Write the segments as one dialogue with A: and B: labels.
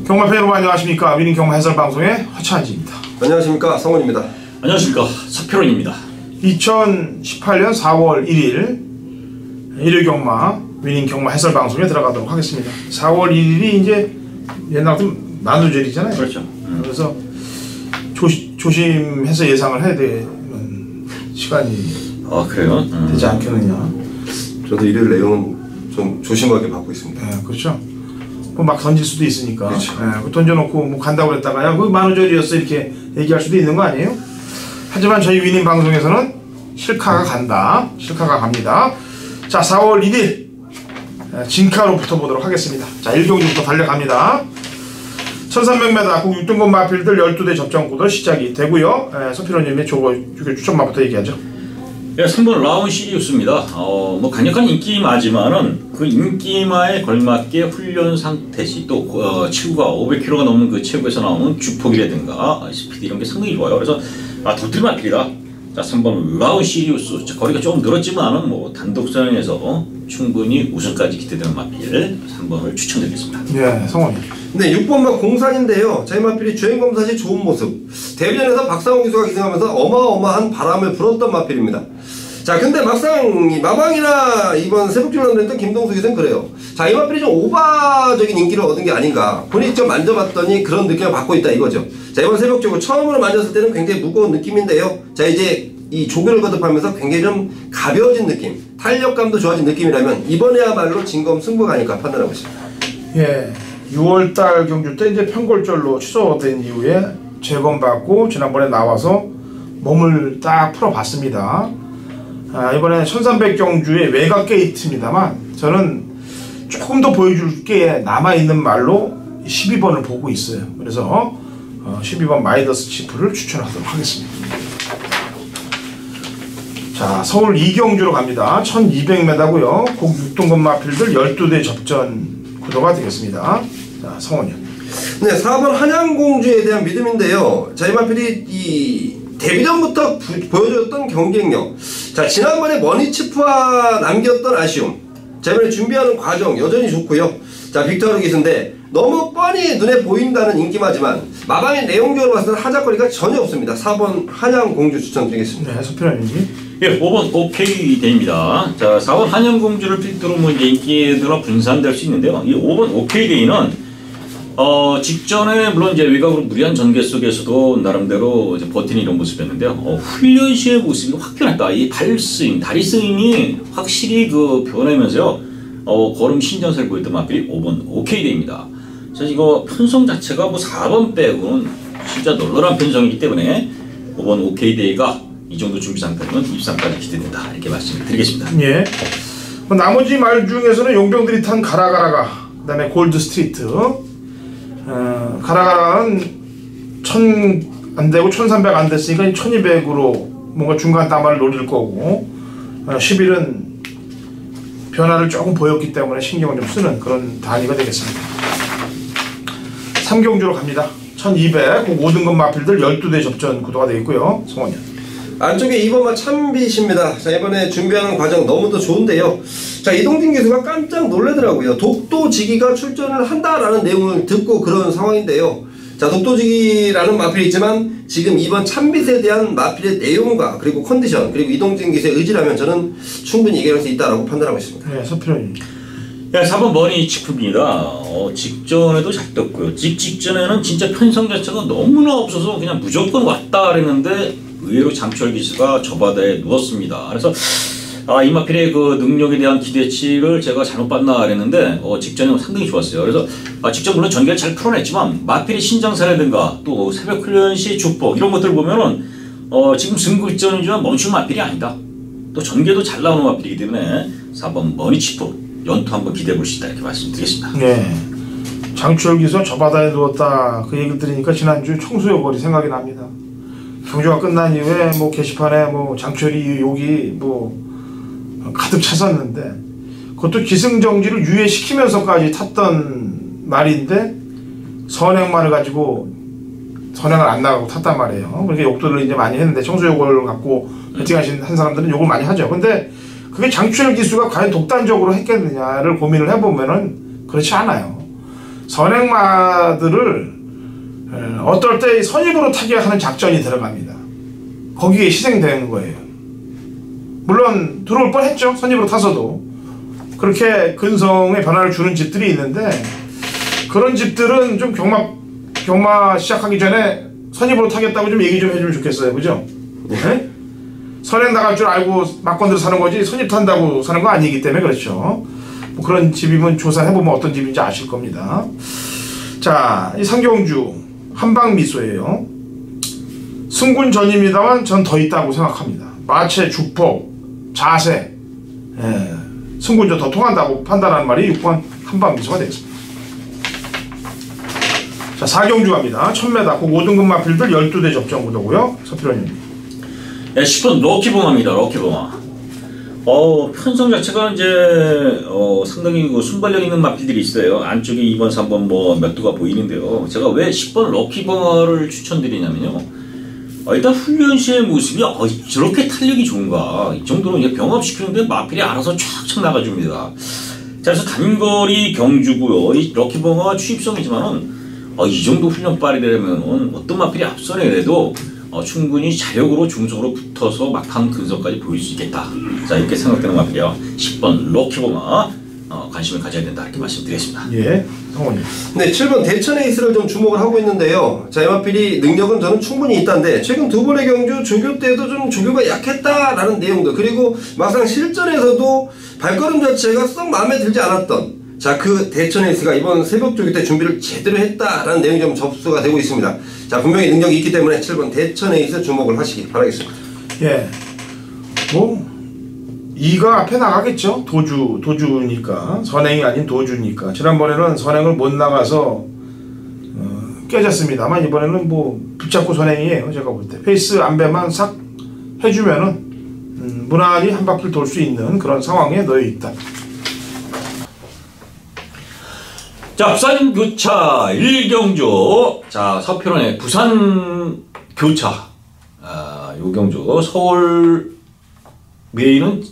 A: 경마팬 여러분 안녕하십니까. 위닝 경마 해설 방송의 허찬지입니다.
B: 안녕하십니까. 성훈입니다.
C: 안녕하십니까. 서표론입니다.
A: 2018년 4월 1일 일요 경마 위닝 경마 해설 방송에 들어가도록 하겠습니다. 4월 1일이 이제 옛날 같은 만우절이잖아요.
C: 그렇죠.
A: 그래서 조심해서 예상을 해야 되는 시간이
C: 그래요?
A: 되지 않겠느냐.
B: 저도 일요일 내용은 좀 조심하게 받고 있습니다.
A: 네, 그렇죠. 막 던질 수도 있으니까.
B: 그렇죠.
A: 네, 던져놓고 뭐 간다고 그랬다가 야, 그 만우절이었어 이렇게 얘기할 수도 있는 거 아니에요? 하지만 저희 위닝 방송에서는 실카가 간다. 실카가 갑니다. 자, 4월 1일 진카로 붙어보도록 하겠습니다. 자, 1경주부터 달려갑니다. 1300m 국 6등급 마필들 12대 접전구도 시작이 되고요. 서필호님의 추천마부터 얘기하죠.
C: 3번 라운 시리우스입니다. 뭐 강력한 인기마지만은 그 인기마에 걸맞게 훈련 상태 시 또 체구가 500kg가 넘는 그 체구에서 나오는 주폭이라든가 스피드 이런 게 상당히 좋아요. 그래서 도트리 마필이다. 자, 3번 라운 시리우스. 거리가 조금 늘었지만은 뭐 단독선에서 충분히 우승까지 기대되는 마필 3번을 추천드리겠습니다.
A: 예, 성원이.
B: 네, 6번만 공산인데요. 저희 마필이 주행검사 시 좋은 모습. 데뷔전에서 박상훈 기수가 기승하면서 어마어마한 바람을 불었던 마필입니다. 자, 근데 막상 마방이나 이번 새벽주를 했던 김동수 기수는 그래요. 자, 이 마필이 좀 오바적인 인기를 얻은 게 아닌가. 본인이 좀 만져봤더니 그런 느낌을 받고 있다 이거죠. 자, 이번 새벽주고 처음으로 만졌을 때는 굉장히 무거운 느낌인데요. 자, 이제 이 조교를 거듭하면서 굉장히 좀 가벼워진 느낌, 탄력감도 좋아진 느낌이라면 이번에야말로 진검 승부가 아닐까 판단하고 있습니다.
A: 예, 6월달 경주 때 이제 편골절로 취소된 이후에 재검받고 지난번에 나와서 몸을 딱 풀어봤습니다. 이번에 1300 경주의 외곽 게이트입니다만 저는 조금 더 보여줄 게 남아있는 말로 12번을 보고 있어요. 그래서 12번 마이더스 치프를 추천하도록 하겠습니다. 자, 서울 2경주로 갑니다. 1200m고요. 국 6등급 마필들 12대 접전 구도가 되겠습니다. 자, 성원이요.
B: 네, 4번 한양공주에 대한 믿음인데요. 자, 이 마필이 이 데뷔전부터 보여줬던 경쟁력. 자, 지난번에 머니치프와 남겼던 아쉬움. 자, 이번에 준비하는 과정 여전히 좋고요. 자, 빅토르 기수인데 너무 뻔히 눈에 보인다는 인기마지만 마방의 내용적으로 봤을 때는 하작거리가 전혀 없습니다. 4번 한양공주 추천드리겠습니다.
A: 네, 서필환님.
C: 예, 5번 오케이 데이입니다. 자, 4번 한양공주를 필두로 뭐 이제 인기들로 분산될 수 있는데요. 이 5번 오케이 데이는 직전에 물론 이제 외곽으로 무리한 전개 속에서도 나름대로 이제 버티는 이런 모습이었는데요. 훈련 시의 모습이 확 변했다. 이 발스윙, 다리 스윙이 확실히 그 변하면서요. 걸음 신전세를 보였던 마필이 5번 오케이 데이입니다. 사실 이거 편성 자체가 뭐 4번 빼고는 진짜 널널한 편성이기 때문에 5번 오케이 데이가 이 정도 준비 상태면 입상까지 기대된다. 이렇게 말씀을 드리겠습니다.
A: 예. 나머지 말 중에서는 용병들이 탄 가라가라가, 그 다음에 골드 스트리트. 가라가라는 1000 안되고 1300 안됐으니까 1200으로 뭔가 중간 담화를 노릴 거고, 10일은 변화를 조금 보였기 때문에 신경을 좀 쓰는 그런 단위가 되겠습니다. 3경주로 갑니다. 1200 5등급 마필들 12대 접전 구도가 되겠고요. 성원이요.
B: 안쪽에 2번만 참빛입니다. 자, 이번에 준비하는 과정 너무도 좋은데요. 자, 이동진 기수가 깜짝 놀라더라고요. 독도지기가 출전을 한다라는 내용을 듣고 그런 상황인데요. 자, 독도지기라는 마필이 있지만 지금 이번 참빛에 대한 마필의 내용과 그리고 컨디션 그리고 이동진 기수의 의지라면 저는 충분히 이겨낼 수 있다고 판단하고 있습니다.
A: 네, 서필호님.
C: 예, 4번 머니치프입니다. 직전에도 잘 떴고요. 직전에는 진짜 편성 자체가 너무나 없어서 그냥 무조건 왔다 그랬는데 의외로 장철 기수가 저 바다에 누웠습니다. 그래서 이 마필의 그 능력에 대한 기대치를 제가 잘못 봤나 그랬는데 직전에 상당히 좋았어요. 그래서 직전 물론 전개를 잘 풀어냈지만 마필의 신장사라든가 또 새벽 훈련 시 주폭 이런 것들 보면은 지금 승급전이지만 멈춘 마필이 아니다. 또 전개도 잘 나오는 마필이기 때문에 4번 머니치프 연투 한번 기대해 볼 수 있다 이렇게 말씀드리겠습니다.
A: 네. 장철 기수 저 바다에 누웠다 그 얘기를 들으니까 지난주 청수여벌이 생각이 납니다. 경주가 끝난 이후에 뭐 게시판에 뭐 장철이 욕이 뭐 가득 찼었는데 그것도 기승정지를 유예시키면서까지 탔던 말인데 선행만을 가지고 선행을 안 나가고 탔단 말이에요. 그렇게 욕들을 이제 많이 했는데 청수욕을 갖고 배팅하신 한 사람들은 욕을 많이 하죠. 근데 그게 장철 기수가 과연 독단적으로 했겠느냐를 고민을 해보면은 그렇지 않아요. 선행마들을 어떨 때 선입으로 타격하는 작전이 들어갑니다. 거기에 희생되는 거예요. 물론 들어올 뻔했죠. 선입으로 타서도. 그렇게 근성의 변화를 주는 집들이 있는데 그런 집들은 좀 경마 시작하기 전에 선입으로 타겠다고 좀 얘기 좀 해주면 좋겠어요. 그죠? 네? 선행 나갈 줄 알고 막건들 사는 거지 선입 탄다고 사는 거 아니기 때문에 그렇죠. 뭐 그런 집이면 조사해보면 어떤 집인지 아실 겁니다. 자, 이 상경주 한방미소예요. 승군 전입니다만 전 더 있다고 생각합니다. 마체, 주폭, 자세, 승군전 더 통한다고 판단하는 말이 6번 한방미소가 되겠습니다. 자, 4경주 갑니다. 1000m 꼭 5등급 마필들 12대 접전 구도고요. 서필원님.
C: 네, 10번 럭키봉화입니다. 럭키봉화. 편성 자체가 이제 상당히 그 순발력 있는 마필들이 있어요. 안쪽에 2번, 3번 뭐 몇 두가 보이는데요. 제가 왜 10번 럭키봉화를 추천드리냐면요. 일단 훈련 시의 모습이 저렇게 탄력이 좋은가. 이 정도는 이제 병합시키는데 마필이 알아서 촥촥 나가줍니다. 자, 그래서 단거리 경주고요. 이 럭키봉화가 추입성이지만은 이 정도 훈련빨이 되려면 어떤 마필이 앞선에 그래도 충분히 자력으로 중속으로 붙어서 막판 근성까지 보일 수 있겠다. 자, 이렇게 생각되는 마필이요. 10번 럭키봉화 관심을 가져야 된다 이렇게 말씀드리겠습니다.
A: 예, 성원님.
B: 네, 7번 대천 에이스를 좀 주목을 하고 있는데요. 자, 이 마필이 능력은 저는 충분히 있다는데 최근 두 번의 경주 조교 때도 좀 조교가 약했다라는 내용도, 그리고 막상 실전에서도 발걸음 자체가 썩 마음에 들지 않았던, 자, 그 대천 에이스가 이번 새벽 조교 때 준비를 제대로 했다라는 내용이 좀 접수가 되고 있습니다. 자, 분명히 능력이 있기 때문에 7번 대천 에이스 주목을 하시기 바라겠습니다.
A: 예, 뭐 2가 앞에 나가겠죠. 도주니까. 선행이 아닌 도주니까. 지난번에는 선행을 못 나가서 깨졌습니다만 이번에는 뭐 붙잡고 선행이에요. 제가 볼 때 페이스 안배만 싹 해주면은 무난히 한 바퀴를 돌 수 있는 그런 상황에 놓여 있다.
C: 자, 부산 교차 1경주. 자, 서편원의 부산 교차. 요 경주. 서울 메인은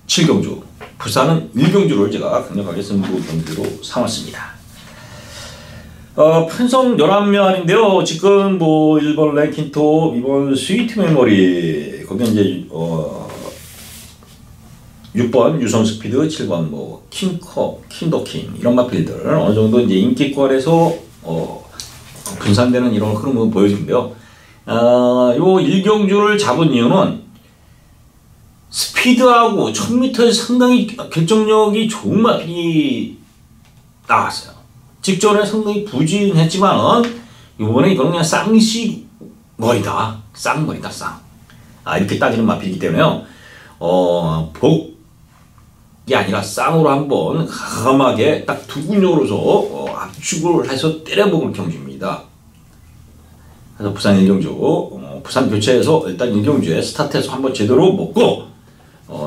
C: 7경주. 부산은 1경주를 제가 강력하게 승부 경주로 삼았습니다. 편성 11명인데요. 지금 뭐 1번 랭킨톱, 2번 스위트 메모리, 거기 이제 6번 유성 스피드, 7번 뭐 킹커, 킨더킹 이런 마필들 어느 정도 이제 인기권에서 분산되는 이런 흐름을 보여주는데요. 요 1경주를 잡은 이유는 스피드하고 1000m에서 상당히 결정력이 좋은 마필이 나왔어요. 직전에 상당히 부진했지만 이번에 이거는 그냥 쌍시머리다. 쌍머리다, 쌍. 이렇게 따지는 마필이기 때문에요. 복이 아니라 쌍으로 한번 과감하게 딱 두 근육으로서 압축을 해서 때려먹을 경주입니다. 그래서 부산 1경주, 부산 교체에서 일단 1경주에 스타트해서 한번 제대로 먹고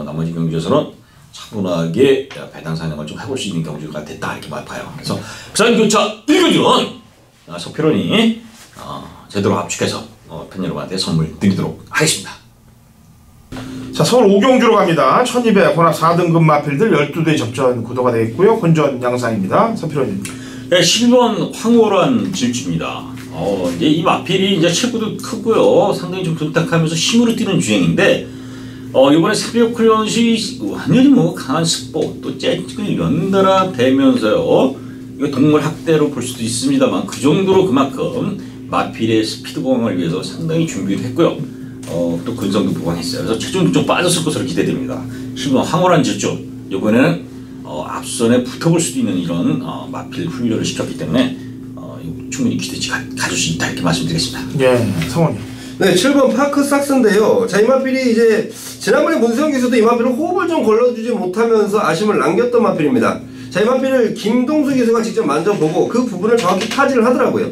C: 나머지 경주에서는 차분하게 배당 사냥을 좀 해볼 수 있는 경주가 됐다 이렇게 봐요. 그래서 부산 교차 1경주는 서필원이 제대로 압축해서 팬 여러분한테 선물 드리도록 하겠습니다.
A: 자, 서울 5경주로 갑니다. 1200 혼합 4등급 마필들 12대 접전 구도가 되겠고요. 혼전 양상입니다. 서필원님.
C: 네, 11번 황홀한 질주입니다. 이제 이 마필이 이제 체구도 크고요. 상당히 좀 분탁하면서 힘으로 뛰는 주행인데, 이번에 새벽 훈련시 완전히 뭐 강한 스포, 또 잭을 연달아 대면서요. 이거 동물 학대로 볼 수도 있습니다만, 그 정도로 그만큼 마필의 스피드 보강을 위해서 상당히 준비를 했고요. 또 근성도 보강했어요. 그래서 체중도 좀 빠졌을 것으로 기대됩니다. 11번 황홀한 질주. 이번에는 앞선에 붙어볼 수도 있는 이런 마필 훈련을 시켰기 때문에 충분히 기대치 가질 수 있다 이렇게 말씀드리겠습니다.
A: 예, 성원님.
B: 네, 7번 파크 삭스인데요. 자, 이 마필이 이제 지난번에 문세영 기수도 이 마필을 호흡을 좀 걸러주지 못하면서 아쉬움을 남겼던 마필입니다. 자, 이 마필을 김동수 기수가 직접 만져보고 그 부분을 정확히 타지를 하더라고요.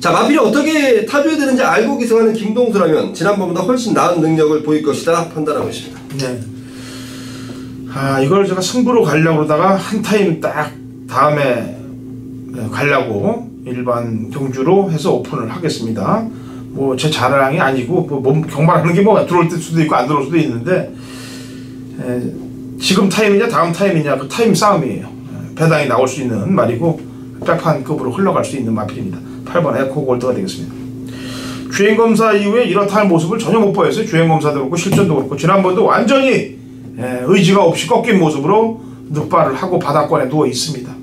B: 자, 마필이 어떻게 타줘야 되는지 알고 기승하는 김동수라면 지난번보다 훨씬 나은 능력을 보일 것이다 판단하고 있습니다.
A: 네. 이걸 제가 승부로 가려고 그러다가 한 타임 딱 다음에 가려고 일반 경주로 해서 오픈을 하겠습니다. 뭐 제 자랑이 아니고 뭐 경발하는 게 뭐 들어올 수도 있고 안 들어올 수도 있는데 지금 타임이냐 다음 타임이냐 그 타임 싸움이에요. 배당이 나올 수 있는 말이고 백판급으로 흘러갈 수 있는 마필입니다. 8번 에코골드가 되겠습니다. 주행검사 이후에 이렇다 할 모습을 전혀 못 보였어요. 주행검사도 그렇고 실전도 그렇고 지난번도 완전히 의지가 없이 꺾인 모습으로 늑발을 하고 바닥권에 누워 있습니다.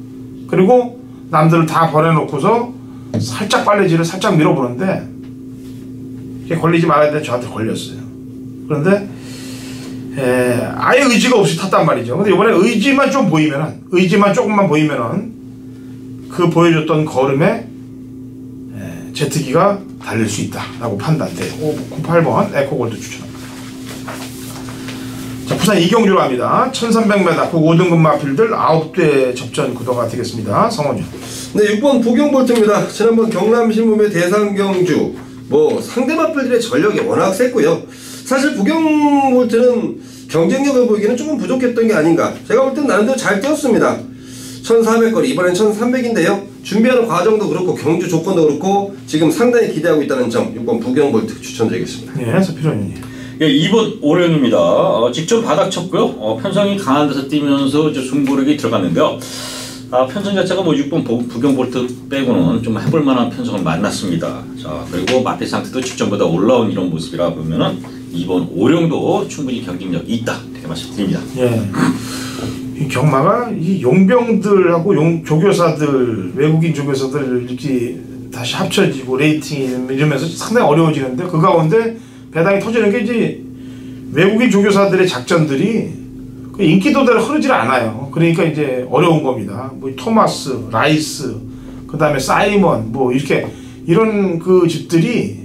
A: 그리고 남들을 다 버려놓고서 살짝 빨래질을 살짝 밀어보는데 이게 걸리지 말아야 되는데 저한테 걸렸어요. 그런데 아예 의지가 없이 탔단 말이죠. 근데 이번에 의지만 좀 보이면은, 의지만 조금만 보이면은 그 보여줬던 걸음에 제트기가 달릴 수 있다라고 판단돼요. 8번 에코골드 추천합니다. 자, 부산 이경주로 합니다. 1300m 그 5등급 마필들 9대 접전 구도가 되겠습니다. 성원이요.
B: 네, 6번 부경볼트입니다. 지난번 경남신문의 대상경주 상대 마필들의 전력이 워낙 셌고요. 사실 부경볼트는 경쟁력을 보이기는 조금 부족했던 게 아닌가. 제가 볼 땐 나름대로 잘 뛰었습니다. 1400거리, 이번엔 1300인데요. 준비하는 과정도 그렇고 경주 조건도 그렇고 지금 상당히 기대하고 있다는 점 6번 부경볼트 추천드리겠습니다.
A: 네, 서필원님.
C: 예, 2번 오령입니다. 직접 바닥 쳤고요. 편성이 강한 데서 뛰면서 승부력이 들어갔는데요. 편성 자체가 6번 부경볼트 빼고는 좀 해볼 만한 편성을 만났습니다. 자, 그리고 마필 상태도 직전보다 올라온 이런 모습이라 보면은 2번 오령도 충분히 경쟁력이 있다. 이렇게 말씀드립니다.
A: 예. 이 경마가 이 용병들하고 조교사들, 외국인 조교사들 이렇게 다시 합쳐지고 레이팅 이러면서 상당히 어려워지는데 그 가운데 배당이 터지는 게 이제 외국인 조교사들의 작전들이 그 인기도대로 흐르질 않아요. 그러니까 이제 어려운 겁니다. 토마스, 라이스, 그 다음에 사이먼, 이렇게 이런 그 집들이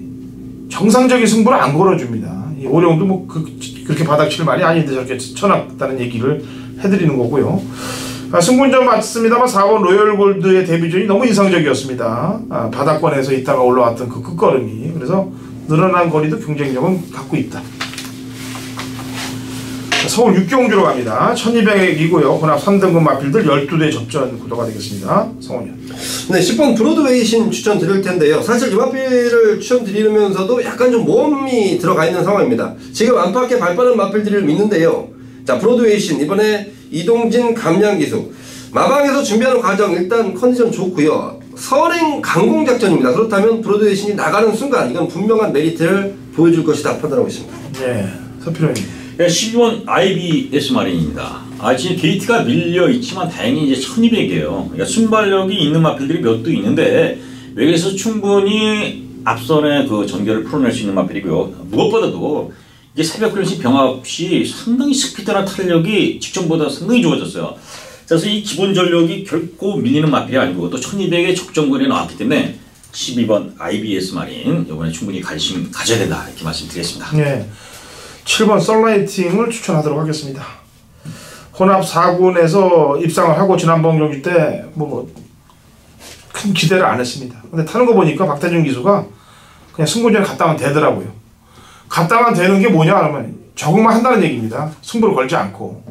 A: 정상적인 승부를 안 걸어줍니다. 이 오령도 그렇게 바닥칠 말이 아닌데 저렇게 쳐놨다는 얘기를 해드리는 거고요. 승부는 좀 맞습니다만 4번 로열골드의 데뷔전이 너무 인상적이었습니다. 바닥권에서 있다가 올라왔던 그 끝걸음이. 그래서 늘어난 거리도 경쟁력은 갖고 있다. 서울 육경주로 갑니다. 1200이고요. 혼합 3등급 마필들 12대 접전 구도가 되겠습니다. 성원이요.
B: 네, 10번 브로드웨이 신 추천 드릴 텐데요. 사실 이 마필을 추천드리면서도 약간 좀 모험이 들어가 있는 상황입니다. 지금 안팎에 발빠른 마필들을 믿는데요. 자, 브로드웨이 신 이번에 이동진 감량기수 마방에서 준비하는 과정 일단 컨디션 좋고요. 선행 강공작전입니다. 그렇다면 브로드웨이 신이 나가는 순간 이건 분명한 메리트를 보여줄 것이다 판단하고 있습니다.
A: 네, 서필호님.
C: 12번 IBS 마린입니다. 지금 게이트가 밀려 있지만 다행히 이제 1200이에요. 그러니까 순발력이 있는 마필들이 몇 도 있는데 외곽에서 충분히 앞선의 그 전개를 풀어낼 수 있는 마필이고요. 무엇보다도 이게 새벽 클래식 병합 시 상당히 스피드나 탄력이 직전보다 상당히 좋아졌어요. 그래서 이 기본 전력이 결코 밀리는 마필이 아니고 또 1200의 적정거리에 나왔기 때문에 12번 IBS 마린 이번에 충분히 관심 가져야 된다 이렇게 말씀드리겠습니다.
A: 네. 7번 썰라이팅을 추천하도록 하겠습니다. 혼합 4군에서 입상을 하고 지난번 경기 때 큰 기대를 안 했습니다. 근데 타는 거 보니까 박태준 기수가 그냥 승부전에 갔다만 되더라고요. 갔다만 되는 게 뭐냐 하면 적응만 한다는 얘기입니다. 승부를 걸지 않고.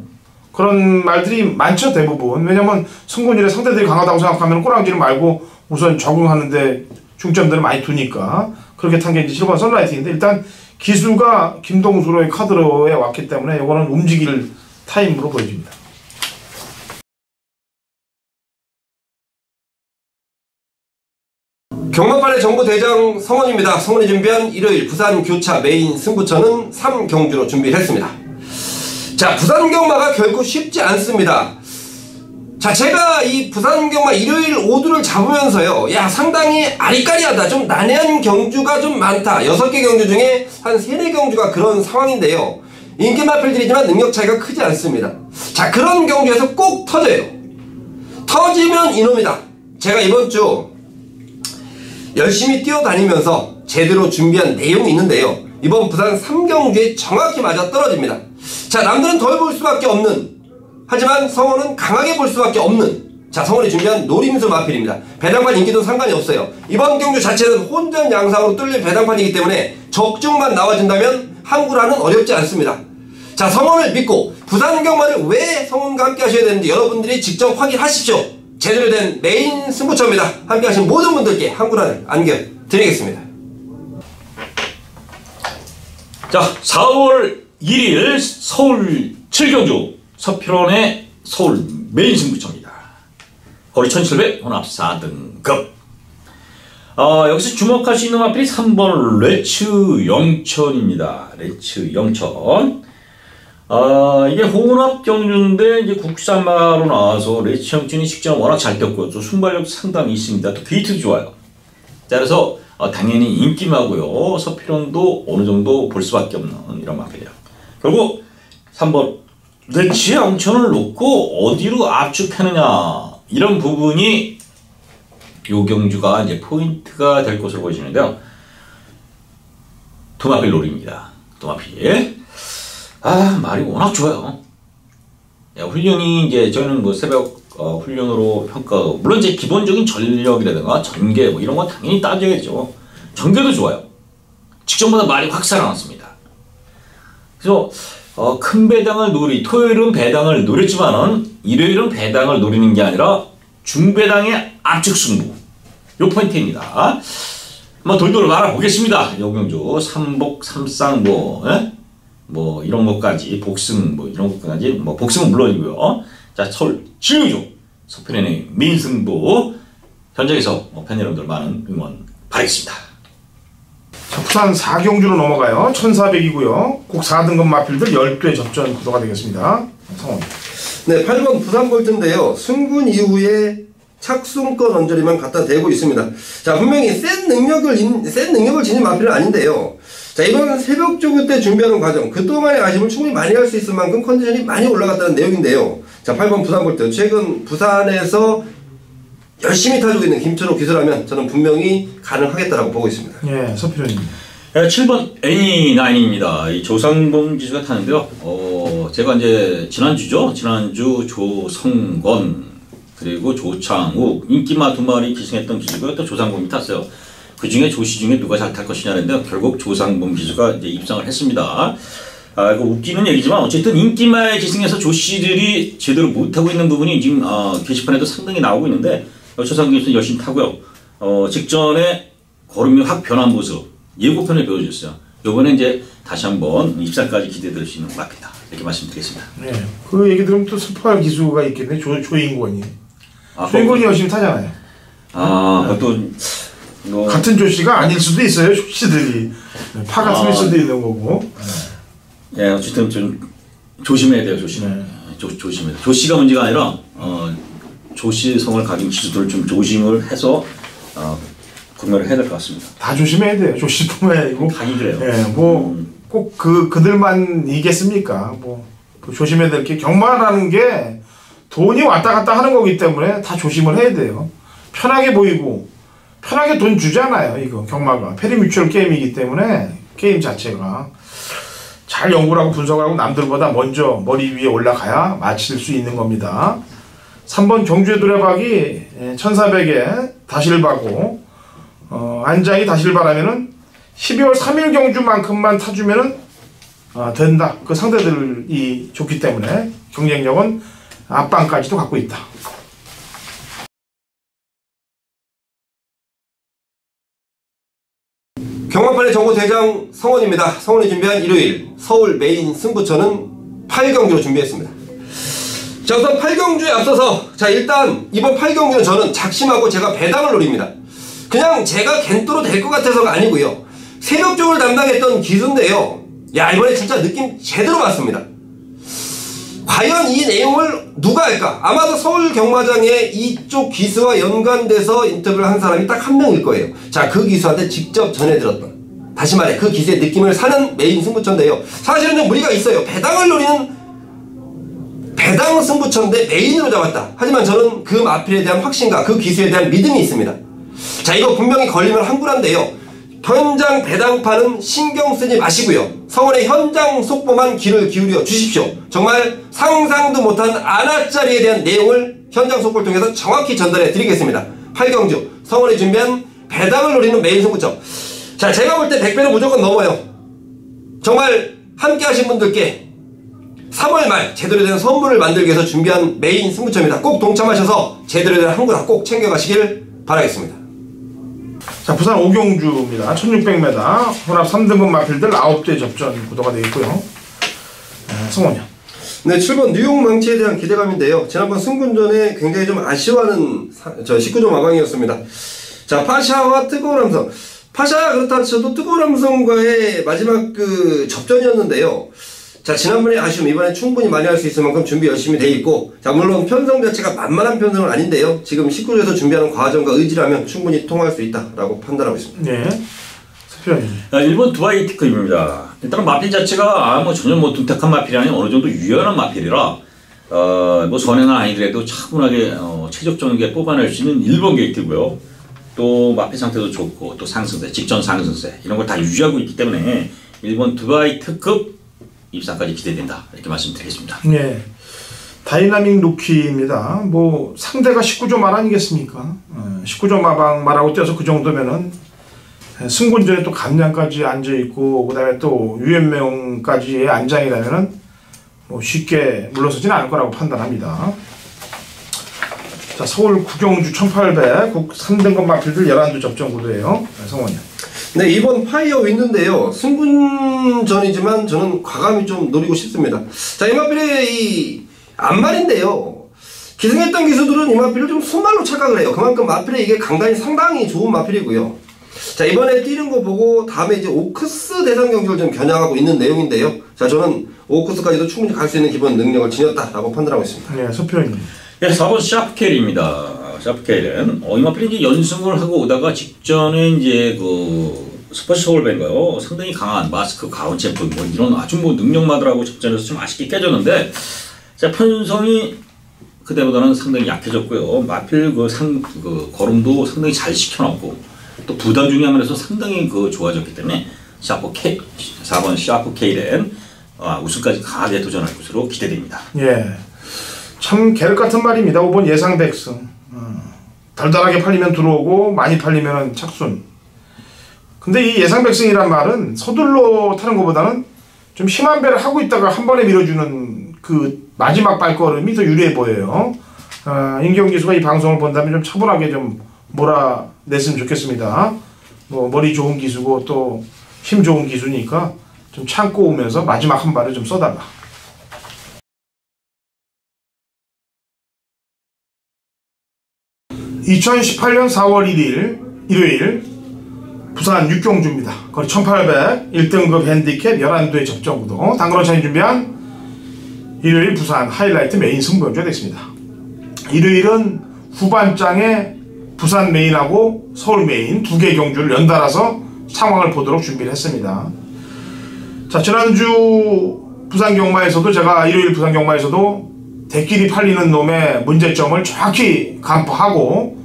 A: 그런 말들이 많죠, 대부분. 왜냐면 승부전에 상대들이 강하다고 생각하면 꼬랑지를 말고 우선 적응하는데 중점들을 많이 두니까 그렇게 탄 게 이제 7번 썰라이팅인데 일단 기수가 김동수로의 카드로에 왔기 때문에 이거는 움직일 타임으로 보여집니다.
B: 경마판의 정보대장 성원입니다. 성원이 준비한 일요일 부산 교차 메인 승부처는 3경주로 준비를 했습니다. 자, 부산 경마가 결코 쉽지 않습니다. 자, 제가 이 부산 경마 일요일 5두를 잡으면서요, 야, 상당히 아리까리하다, 좀 난해한 경주가 좀 많다, 6개 경주 중에 한 3, 4경주가 그런 상황인데요, 인기 마필들이지만 능력 차이가 크지 않습니다. 자, 그런 경주에서 꼭 터져요. 터지면 이놈이다. 제가 이번 주 열심히 뛰어다니면서 제대로 준비한 내용이 있는데요, 이번 부산 3경주에 정확히 맞아 떨어집니다. 자, 남들은 덜 볼 수밖에 없는, 하지만 성원은 강하게 볼 수밖에 없는, 자, 성원이 준비한 노림수 마필입니다. 배당판 인기도 상관이 없어요. 이번 경주 자체는 혼전 양상으로 뚫린 배당판이기 때문에 적중만 나와준다면 항구라는 어렵지 않습니다. 자, 성원을 믿고 부산 경마를 왜 성원과 함께 하셔야 되는지 여러분들이 직접 확인하십시오. 제대로 된 메인 승부처입니다. 함께 하신 모든 분들께 항구란을 안겨드리겠습니다.
C: 자, 4월 1일 서울 7경주 서필원의 서울 메인 승부처입니다. 거리 1700 혼합 4등급. 여기서 주목할 수 있는 마필이 3번 레츠 영천입니다. 레츠 영천. 이게 혼합 경주인데 이제 국산마로 나와서 레츠 영천이 직전 워낙 잘 뛰었고 또 순발력 상당히 있습니다. 또 게이트도 좋아요. 자, 그래서 당연히 인기마고요. 서피론도 어느 정도 볼 수밖에 없는 이런 마필이에요. 결국 3번 레츠 영천을 놓고 어디로 압축하느냐 이런 부분이 요 경주가 이제 포인트가 될 것으로 보여지는데요. 도마필 롤입니다. 도마필. 말이 워낙 좋아요. 훈련이 이제 저희는 뭐 새벽 훈련으로 평가하고 물론 이제 기본적인 전력이라든가 전개 뭐 이런 건 당연히 따져야죠. 전개도 좋아요. 직전보다 말이 확 살아났습니다. 그래서 큰 배당을 토요일은 배당을 노렸지만은 일요일은 배당을 노리는 게 아니라 중배당의 압축 승부. 요 포인트입니다. 한번 돌돌 말아보겠습니다. 요경주 삼복 삼쌍 뭐 이런 것까지 복승 뭐 이런 것까지 뭐 복승은 물론이고요. 자, 서울 진유주 서편의 민승부 현장에서 팬 여러분들 많은 응원 바라겠습니다.
A: 자, 부산 4경주로 넘어가요. 1400이고요. 꼭 4등급 마필들 12회 접전 구도가 되겠습니다. 성원.
B: 네, 8번 부산 볼트인데요. 승군 이후에 착순권 언저리만 갖다 대고 있습니다. 자, 분명히 센 능력을 지닌 마필은 아닌데요. 자, 이번 새벽 조교 때 준비하는 과정, 그동안의 아쉬움을 충분히 많이 할 수 있을 만큼 컨디션이 많이 올라갔다는 내용인데요. 자, 8번 부산 볼트. 최근 부산에서 열심히 타주고 있는 김철호 기수라면 저는 분명히 가능하겠다라고 보고 있습니다.
A: 예, 서필현님.
C: 7번 애니나인입니다. 이 조상범 기수가 타는데요. 제가 이제 지난주 조성건 그리고 조창욱 인기마 2마리 기승했던 기수가 또 조상범이 탔어요. 그 중에 조씨 중에 누가 잘 탈 것이냐는데 결국 조상범 기수가 이제 입상을 했습니다. 이거 웃기는 얘기지만 어쨌든 인기마에 기승해서 조씨들이 제대로 못하고 있는 부분이 지금 게시판에도 상당히 나오고 있는데 조상범 기수는 열심히 타고요. 직전에 걸음이 확 변한 모습 예고편을 보여줬어요. 요번에 이제 다시 한번 입상까지 기대될 수 있는 것 같다. 이렇게 말씀드리겠습니다.
A: 네, 그 얘기 들으면 또 스포할 기수가 있겠네. 조인권이. 조인권이 열심히 타잖아요.
C: 그것도
A: 같은 조씨가 아닐 수도 있어요. 조씨들이 파가 틀릴 수도 있는 거고.
C: 예, 어쨌든 좀 조심해야 돼요. 조심해야 돼요. 조씨가 문제가 아니라 조씨 성을 가진 기수들을 좀 조심을 해서 구매를 해야 될 것 같습니다.
A: 다 조심해야 돼요. 조씨뿐만 아니고.
C: 당연히 그래요.
A: 예, 뭐 꼭 그들만 이겠습니까? 뭐 조심해야 될 게 경마라는 게 돈이 왔다 갔다 하는 거기 때문에 다 조심을 해야 돼요. 편하게 보이고 편하게 돈 주잖아요. 이거 경마가 페리뮤추얼 게임이기 때문에 게임 자체가 잘 연구를 하고 분석을 하고 남들보다 먼저 머리 위에 올라가야 맞힐 수 있는 겁니다. 3번 경주의 두레박이 1400에 다실바고 안장이 다실바라면은 12월 3일 경주만큼만 타주면은 된다. 그 상대들이 좋기 때문에 경쟁력은 앞방까지도 갖고 있다.
B: 경마판의 정보대장 성원입니다. 성원이 준비한 일요일 서울 메인 승부처는 8경주로 준비했습니다. 자, 우선 8경주에 앞서서 일단 이번 8경주는 저는 작심하고 제가 배당을 노립니다. 그냥 제가 겐또로 될 것 같아서가 아니고요. 새벽 쪽을 담당했던 기수인데요. 야, 이번에 진짜 느낌 제대로 봤습니다. 과연 이 내용을 누가 할까? 아마도 서울 경마장에 이쪽 기수와 연관돼서 인터뷰를 한 사람이 딱 한 명일 거예요. 자, 그 기수한테 직접 전해들었던, 다시 말해 그 기수의 느낌을 사는 메인 승부처인데요. 사실은 좀 무리가 있어요. 배당을 노리는 배당 승부처인데 메인으로 잡았다. 하지만 저는 그 마필에 대한 확신과 그 기수에 대한 믿음이 있습니다. 자, 이거 분명히 걸리면 항구란데요. 현장 배당판은 신경 쓰지 마시고요. 성원의 현장 속보만 귀를 기울여 주십시오. 정말 상상도 못한 아나짜리에 대한 내용을 현장 속보를 통해서 정확히 전달해 드리겠습니다. 8경주 성원이 준비한 배당을 노리는 메인 승부처. 자, 제가 볼 때 100배는 무조건 넘어요. 정말 함께 하신 분들께 3월 말 제대로 된 선물을 만들기 위해서 준비한 메인 승부처입니다. 꼭 동참하셔서 제대로 된 항구라 꼭 챙겨가시길 바라겠습니다.
A: 자, 부산 5경주입니다. 1600m 혼합 3등급 마필들 9대 접전 구도가 되겠고요. 성원이요.
B: 네, 7번 뉴욕 망치에 대한 기대감인데요. 지난번 승군전에 굉장히 좀 아쉬워하는 19점 마방이었습니다. 자, 파샤와 뜨거운 함성. 파샤야 그렇다 쳐도 뜨거운 함성과의 마지막 그 접전이었는데요. 자, 지난번에 아쉬움, 이번에 충분히 많이 할 수 있을 만큼 준비 열심히 돼 있고, 자, 물론 편성 자체가 만만한 편성은 아닌데요. 지금 19조에서 준비하는 과정과 의지라면 충분히 통할 수 있다라고 판단하고 있습니다.
A: 네. 서표님.
C: 일본 두바이 티크입니다. 일단 마필 자체가 뭐 전혀 뭐 둔탁한 마필이 아닌 어느 정도 유연한 마필이라 뭐 전에는 아니더라도 차분하게 최적적하게 뽑아낼 수 있는 일본 게이트고요. 또 마필 상태도 좋고 또 상승세, 직전 상승세 이런 걸 다 유지하고 있기 때문에 일본 두바이 특급 입상까지 기대된다 이렇게 말씀드리겠습니다.
A: 네. 다이나믹 루키입니다. 뭐 상대가 19조 말 아니겠습니까? 19조 마방 말하고 뛰어서 그 정도면은 승군전에 또 감량까지 앉아있고 그 다음에 또 유연명까지의 안장이라면은 뭐 쉽게 물러서지는 않을 거라고 판단합니다. 자, 서울 구경주 1800 국 3등급 마필들 11두 접전 구도예요. 성원이요.
B: 네, 이번 파이어 윈드인데요. 승군전이지만 저는 과감히 좀 노리고 싶습니다. 자, 이 마필의 이 앞말인데요. 기승했던 기수들은 이 마필을 좀 손말로 착각을 해요. 그만큼 마필의 이게 강단이 상당히 좋은 마필이고요. 자, 이번에 뛰는 거 보고 다음에 이제 오크스 대상 경기를 좀 겨냥하고 있는 내용인데요. 자, 저는 오크스까지도 충분히 갈 수 있는 기본 능력을 지녔다라고 판단하고 있습니다.
A: 네, 서표님.
C: 네, 4번 샤프케일입니다. 샤프케일은 이 마필이 이제 연승을 하고 오다가 직전에 이제 그 스포츠 서울밴가요 상당히 강한 마스크 가운 챔프 뭐 이런 아주 뭐 능력마들하고 접전에서 좀 아쉽게 깨졌는데 자, 편성이 그때보다는 상당히 약해졌고요. 마필 그 걸음도 상당히 잘 시켜놨고 또 부담 중량에서 상당히 그 좋아졌기 때문에 4번 샤프케일은 우승까지 강하게 도전할 것으로 기대됩니다.
A: 예. 참 계륵 같은 말입니다. 5번 예상 백승. 달달하게 팔리면 들어오고 많이 팔리면 착순. 근데 이 예상 백승이란 말은 서둘러 타는 것보다는 좀 심한 배를 하고 있다가 한 번에 밀어주는 그 마지막 발걸음이 더 유리해 보여요. 임경 기수가 이 방송을 본다면 좀 차분하게 좀 몰아냈으면 좋겠습니다. 뭐 머리 좋은 기수고 또 힘 좋은 기수니까 좀 참고 오면서 마지막 한 발을 좀 써달라. (2018년 4월 1일) 일요일 부산 육경주입니다. 거리 1800 1등급 핸디캡 11두의 접전구도 당그러차이 준비한 일요일 부산 하이라이트 메인 승부연주가 됐습니다. 일요일은 후반장에 부산 메인하고 서울 메인 두 개 경주를 연달아서 상황을 보도록 준비를 했습니다. 자, 지난주 부산 경마에서도 제가 일요일 부산 경마에서도 대끼리 팔리는 놈의 문제점을 정확히 간파하고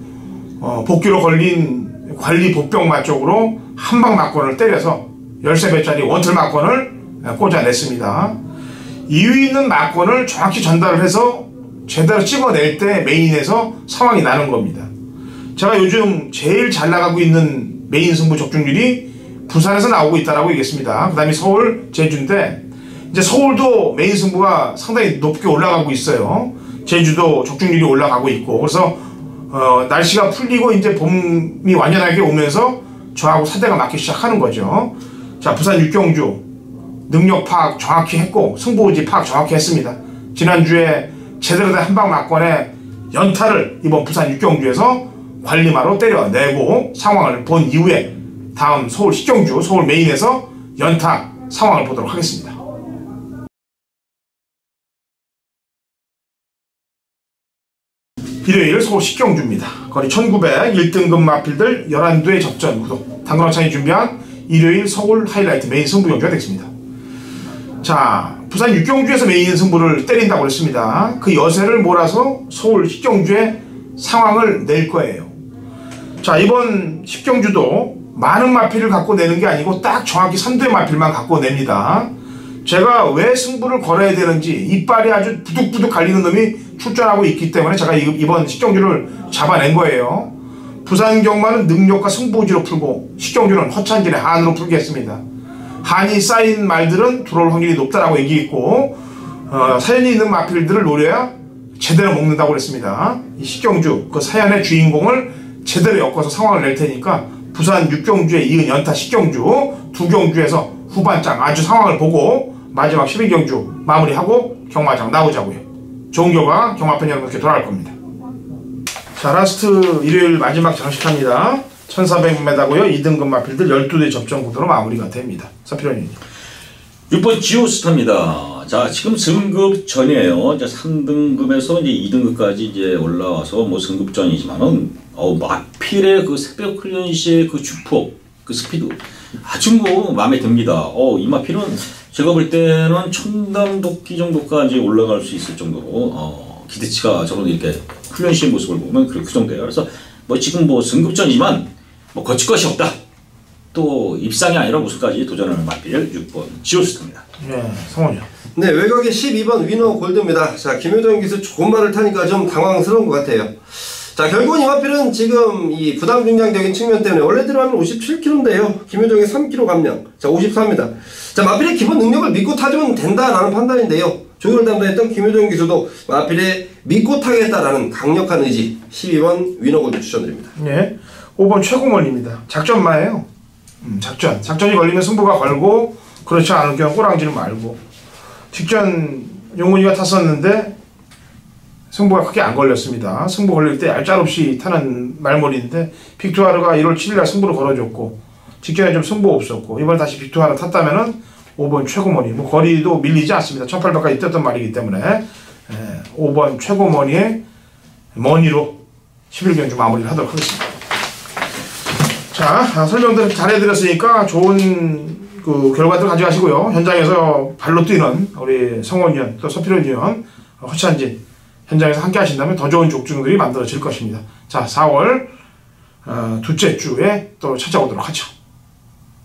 A: 복귀로 걸린 관리 복병마 쪽으로 한방 막권을 때려서 13배짜리 원틀 막권을 꽂아냈습니다. 이유 있는 막권을 정확히 전달을 해서 제대로 찍어낼 때 메인에서 상황이 나는 겁니다. 제가 요즘 제일 잘 나가고 있는 메인 승부 적중률이 부산에서 나오고 있다라고 얘기했습니다. 그 다음에 서울, 제주인데 이제 서울도 메인 승부가 상당히 높게 올라가고 있어요. 제주도 적중률이 올라가고 있고 그래서 날씨가 풀리고 이제 봄이 완연하게 오면서 저하고 사대가 맞기 시작하는 거죠. 자, 부산 육경주 능력 파악 정확히 했고 승부지 파악 정확히 했습니다. 지난주에 제대로 된 한방 막권에 연타를 이번 부산 육경주에서 관리마로 때려내고 상황을 본 이후에 다음 서울 식경주 서울 메인에서 연타 상황을 보도록 하겠습니다. 일요일 서울 식경주입니다. 거리 1900 1등급 마필들 11두의 접전 구독 당근화창이 준비한 일요일 서울 하이라이트 메인 승부 경주가 되겠습니다. 자, 부산 육경주에서 메인 승부를 때린다고 했습니다. 그 여세를 몰아서 서울 식경주의 상황을 낼 거예요. 자, 이번 식경주도 많은 마필을 갖고 내는 게 아니고 딱 정확히 3두의 마필만 갖고 냅니다. 제가 왜 승부를 걸어야 되는지 이빨이 아주 부득부득 갈리는 놈이 출전하고 있기 때문에 제가 이번 식경주를 잡아낸 거예요. 부산 경마는 능력과 승부지로 풀고 식경주는 허찬진의 한으로 풀겠습니다. 한이 쌓인 말들은 들어올 확률이 높다라고 얘기했고 사연이 있는 마필들을 노려야 제대로 먹는다고 그랬습니다. 이 식경주 그 사연의 주인공을 제대로 엮어서 상황을 낼 테니까 부산 육경주에 이은 연타 식경주 두 경주에서 후반장 아주 상황을 보고 마지막 11경주 마무리하고 경마장 나오자고요. 좋은 결과 경마팬 여러분께 돌아갈 겁니다. 자, 라스트 일요일 마지막 장식합니다. 1400m고요. 2등급 마필들 12대 접전 구도로 마무리가 됩니다. 서필원님.
C: 6번 지오스타입니다. 자, 지금 승급 전이에요. 이제 3등급에서 이제 2등급까지 이제 올라와서 뭐 승급 전이지만은 마필의 그 새벽 훈련 시의 그 주폭, 그 스피드 아주 뭐 마음에 듭니다. 이 마필은 제가 볼 때는 청담도끼 정도까지 올라갈 수 있을 정도로 기대치가 저는 이렇게 훈련 시의 모습을 보면 그 정도예요. 그래서 뭐 지금 뭐 승급전이지만 뭐 거칠 것이 없다. 또 입상이 아니라 우승까지 도전하는 마필 6번 지오스타입니다.
A: 네, 성원이요.
B: 네, 외곽의 12번 위너 골드입니다. 자, 김효정 기수 좋은 말을 타니까 좀 당황스러운 것 같아요. 자, 결국은 이 마필은 지금 이 부담 중량적인 측면 때문에 원래 들어가면 57kg인데요. 김효정의 3kg 감량. 자, 54입니다. 자, 마필의 기본 능력을 믿고 타주면 된다라는 판단인데요. 조율을 담당했던 김효정 기수도 마필의 믿고 타겠다라는 강력한 의지 12번 위너 골드 추천드립니다.
A: 네, 5번 최고먼입니다. 작전마예요. 작전이 걸리면 승부가 걸고 그렇지 않을 경우 꼬랑지는 말고 직전 용훈이가 탔었는데 승부가 크게 안 걸렸습니다. 승부 걸릴 때 얄짤없이 타는 말머리인데 빅투아르가 1월 7일날 승부를 걸어줬고 직전에 좀 승부 없었고 이번에 다시 빅투아르 탔다면은 5번 최고머니 뭐 거리도 밀리지 않습니다. 1800까지 뛰었던 말이기 때문에 5번 최고머니의 머니로 11경주 마무리를 하도록 하겠습니다. 자, 설명들 잘해드렸으니까 좋은 그 결과들 가져가시고요. 현장에서 발로 뛰는 우리 성원위원 또 서필원 위원 허찬진 현장에서 함께 하신다면 더 좋은 족중들이 만들어질 것입니다. 자, 4월 둘째 주에 또 찾아오도록 하죠.